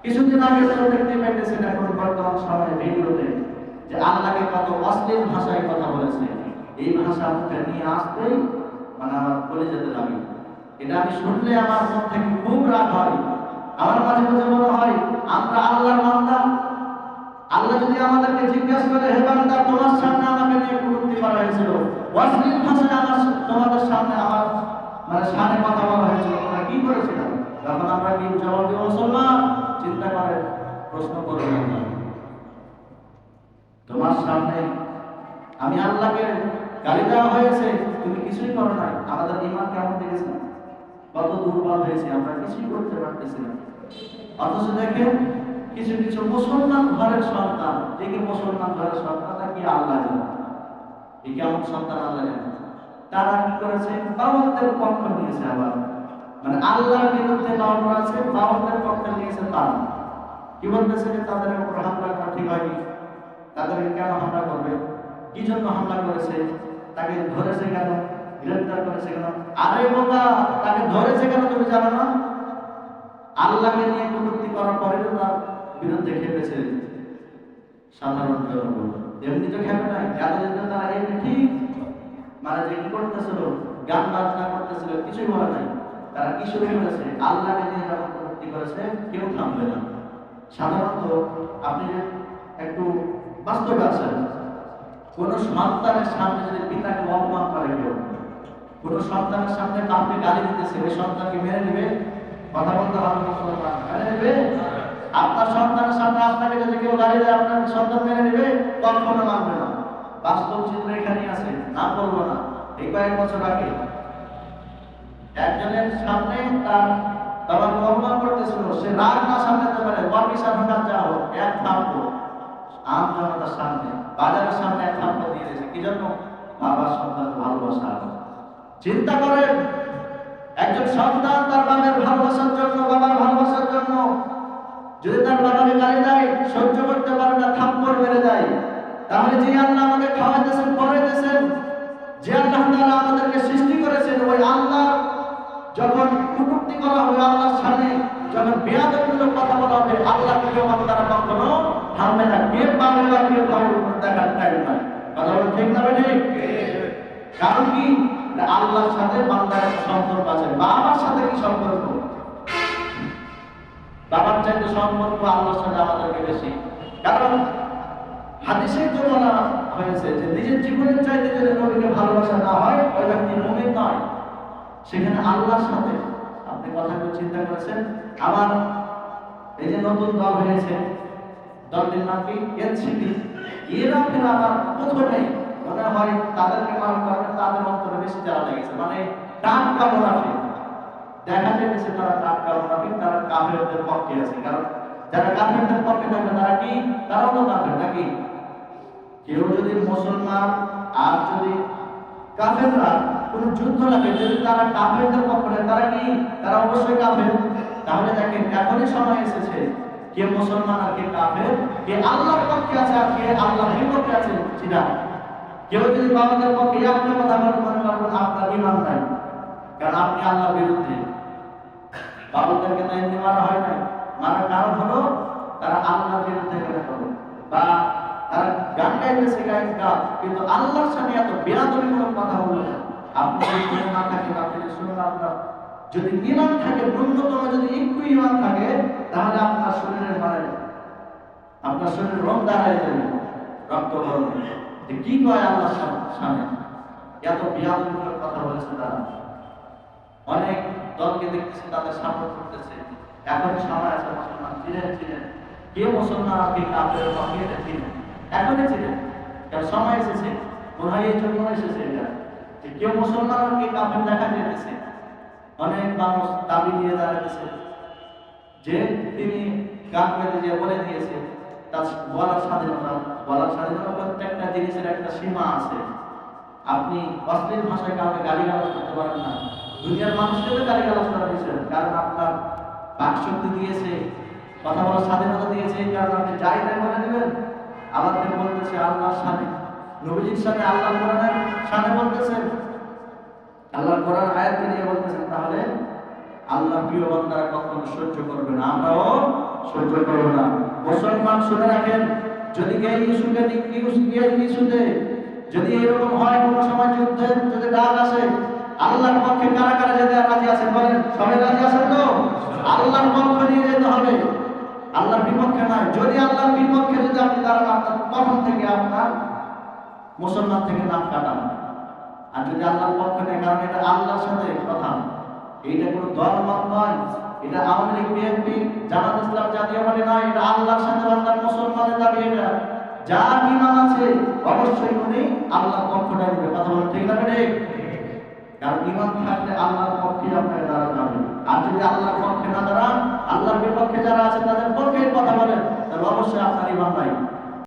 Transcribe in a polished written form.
কিছুদিন আগে তো দেখতে পাইতেছেন এখন বর্তমান সময়ে ভিডিওতে যে আল্লাহকে কত অশ্লীল ভাষায় কথা বলেছে। এই ভাষা মুখে নিয়ে আসতেই মানে আমার কলিজাতে লাগে। এটা আমি শুনলে আমার মন থেকে খুব রাগ হয়। আমার মাঝে মাঝে মনে হয় আমরা আল্লাহর বান্দা। আল্লাহ যদি আমাদেরকে জিজ্ঞাসা করে, হে বান্দা, তোমার সামনে আমাকে নিয়ে কটূক্তি করা হয়েছিল, অশ্লীল ভাষায় আমার তোমাদের সামনে আমার মানে সামনে কথা বলা হয়েছিল, তোমরা কি করেছিলাম? তখন আমরা কি জবাব দেব? মুসলমান চিন্তা করে প্রশ্ন করবেন না। তোমার সামনে আমি আল্লাহকে গালি দেওয়া হয়েছে, তুমি কিছুই করো নাই। আমাদের ঈমান কেমন দেখেছে? কত দুর্বল হয়েছে, আমরা কিছুই করতে পারতেছি না। অথচ দেখেন কিছু কিছু মুসলমান ঘরের সন্তান, দেখে মুসলমান ঘরের সন্তানটা কি আল্লাহ জানে, এই কেমন সন্তান আল্লাহ জানে, তারা কি করেছে? বাউলদের পক্ষ নিয়েছে। আবার মানে আল্লাহর বিরুদ্ধে বাউল আছে, বাউলদের পক্ষ নিয়েছে। তারা কি বলতেছে যে তাদের উপর হামলা করা ঠিক হয়নি, তাদেরকে কেন হামলা করবে, কি জন্য হামলা করেছে, তাকে ধরেছে কেন, গ্রেফতার করেছে কেন? আরে বোকা, তাকে ধরেছে কেন তুমি জানো না? আল্লাহকে নিয়ে কটূক্তি করার পরে তো তার বিরুদ্ধে খেপেছে সাধারণ জনগণ। এমনি তো খেপে নাই। এতদিন তো তারা এমনি ঠিক মানে যে কি করতেছিল, গান বাজনা করতেছিল, কিছুই বলে নাই। তারা কি শুরু করেছে? আল্লাহকে নিয়ে যখন কটূক্তি করেছে, কেউ থামবে না। সাধারণত আপনি যে একটু বাস্তবে আছেন, কোন সন্তানের সামনে যদি পিতাকে অপমান করে কেউ, কোন সন্তানের সামনে আপনি গালি দিতেছে, ওই সন্তানকে মেনে নিবে? কথা বলতে হবে, মেনে নিবে? আপনার সন্তানের সামনে আপনাকে যদি কেউ গালি দেয়, আপনার সন্তান মেনে নিবে? কখনো মানবে না। বাস্তব চিত্র এখানেই আছে, না বলবো না। এই কয়েক বছর আগে একজনের সামনে তার বাবাকে অপমান করতেছিল, সে রাগ না সামলাতে পারে, অফিসার হঠাৎ যাও এক থাপ্পড় আম জনতার সামনে, বাজারের সামনে এক থাপ্পড় দিয়ে দিয়েছে। কি জন্য? বাবার সন্তান ভালোবাসা। চিন্তা করেন, একজন সন্তান তার বাবার ভালোবাসার জন্য, বাবার ভালোবাসার জন্য যদি তার বাবাকে গালি দেয়, সহ্য করতে পারে না, থাপ্পড় মেরে দেয়, তাহলে যে আল্লাহ আমাকে খাওয়াইতেছেন, পড়াইতেছেন, যে আল্লাহ তাআলা আমাদেরকে সৃষ্টি করেছেন, ওই আল্লাহ যখন কটূক্তি করা হবে আল্লাহর সামনে, যখন বেয়াদবিমূলক কথা বলা হবে, আল্লাহ কেউ বান্দারা কখনো থামবে না। কে পাবে বা কে পাবে দেখার টাইম নাই। কথা বলে ঠিক না ঠিক? কারণ কি? আল্লাহর সাথে বান্দার একটা সম্পর্ক আছে। বাবার সাথে কি সম্পর্ক? বাবার চাইতে সম্পর্ক আল্লাহর সাথে আমাদেরকে বেশি। কারণ হাদিসে তো বলা হয়েছে যে নিজের জীবনের চাইতে যদি নবীকে ভালোবাসা না হয়, ওই ব্যক্তি মুমিন নয়। সেখানে আল্লাহর সাথে আপনি কথাগুলো চিন্তা করেছেন। আমার এই যে নতুন দল হয়েছে, দলটির নাম কি? এনসিপি। এরা ফের আমার প্রথমে মনে হয় তাদেরকে মারার কারণে তাদের অন্তরে বেশি জ্বালা লেগেছে। মানে টাটকা মুনাফিক দেখা যাচ্ছে, তারা টাটকা মুনাফিক, তারা কাফেরদের পক্ষে আছে। কারণ যারা কাফেরদের পক্ষে থাকবে তারা কি? তারাও তো কাফের নাকি? কেউ যদি মুসলমান আর যদি কাফেররা কোন যুদ্ধ লাগে, যদি তারা কাফেরদের পক্ষে, তারা কি? তারা অবশ্যই কাফের। তাহলে দেখেন এখনই সময় এসেছে, কে মুসলমান আর কে কাফের, কে আল্লাহর পক্ষে আছে আর কে আল্লাহর বিপক্ষে আছে। সেটা কেউ যদি বাবাদের পক্ষে একটা কথা বলেন, মনে করবেন আপনার ঈমান নাই, কারণ আপনি আল্লাহর বিরুদ্ধে। বাবাদেরকে তো এমনি মারা হয় নাই, মারার কারণ হলো তারা আল্লাহর বিরুদ্ধে কথা বলে, বা তারা গান গাইতেছে, গান, কিন্তু আল্লাহর সাথে এত বেয়াদবিমূলক কথা বলে। আপনি যদি না থাকেন, আপনি শুনুন, আপনার যদি ঈমান থাকে, ন্যূনতম যদি একটু ঈমান থাকে, তাহলে আপনার শরীরের মানে আপনার শরীরের রং দাঁড়ায় যাবে, রক্ত গরমে। কি কয় আল্লাহর সামনে এত বেয়াদবিমূলক কথা বলেছে তারা। অনেক দলকে দেখতেছে তাদের সামনে করতেছে। এখন সময় আছে, মুসলমান ছিলেন কে মুসলমান আর কে কাফের পক্ষে, এটা ছিলেন, এখনই ছিলেন। কারণ সময় এসেছে, মনে হয় এই জন্য এসেছে এটা, যে কেউ মুসলমান আর কে কাফের দেখা যেতেছে। অনেক মানুষ দাবি দিয়ে দাঁড়াতেছে যে তিনি গান গাইতে যে বলে দিয়েছে, তার বলার স্বাধীনতা। বলার স্বাধীনতা, প্রত্যেকটা জিনিসের একটা সীমা আছে। আপনি অশ্লীল ভাষায় কাউকে গালিগালাজ করতে পারেন না। দুনিয়ার মানুষকে তো গালিগালাজ করা হয়েছে, কারণ আপনার বাকশক্তি দিয়েছে, কথা বলার স্বাধীনতা দিয়েছে, এই কারণে আপনি যাই তাই বলে দেবেন। আমাদের বলতেছে আল্লাহর সামনে, নবীজির সামনে, আল্লাহর কোরআনের সামনে বলতেছেন, আল্লাহর কোরআন আয়াতকে নিয়ে বলতেছেন, তাহলে আল্লাহর প্রিয় বান্দারা কখনো সহ্য করবে না, আমরাও সহ্য সহ্য করবো না। মুসলমান শুনে রাখেন, যদি এই ইস্যুতে যদি এরকম হয়, কোনো সময় যুদ্ধের যদি ডাক আসে, আল্লাহর পক্ষে কারা কারা যেতে রাজি আছেন বলেন? সবাই রাজি আছেন তো? আল্লাহর পক্ষ নিয়ে যেতে হবে, আল্লাহর বিপক্ষে নয়। যদি আল্লাহর বিপক্ষে যদি আপনি দাঁড়ান, আপনার তখন থেকে আপনার মুসলমান থেকে নাম কাটান। আর যদি আল্লাহর পক্ষ নেই, কারণ এটা আল্লাহর সাথে কথা, এইটা কোনো দলমত নয়, এটা আওয়ামী লীগ, বিএনপি, জামাত ইসলাম, জাতীয় পার্টি নয়, এটা আল্লাহর সাথে আল্লাহর মুসলমানের দাবি। এটা যার ঈমান আছে অবশ্যই উনি আল্লাহর পক্ষটা নেবে। কথা বলেন ঠিক না ঠিক? কারণ ঈমান থাকলে আল্লাহর পক্ষে আপনাকে দাঁড়াতে হবে। আর যদি আল্লাহর পক্ষে না দাঁড়ান, আল্লাহর বিপক্ষে যারা আছে তাদের পক্ষে কথা বলেন, তাহলে অবশ্যই আপনার ঈমান নাই।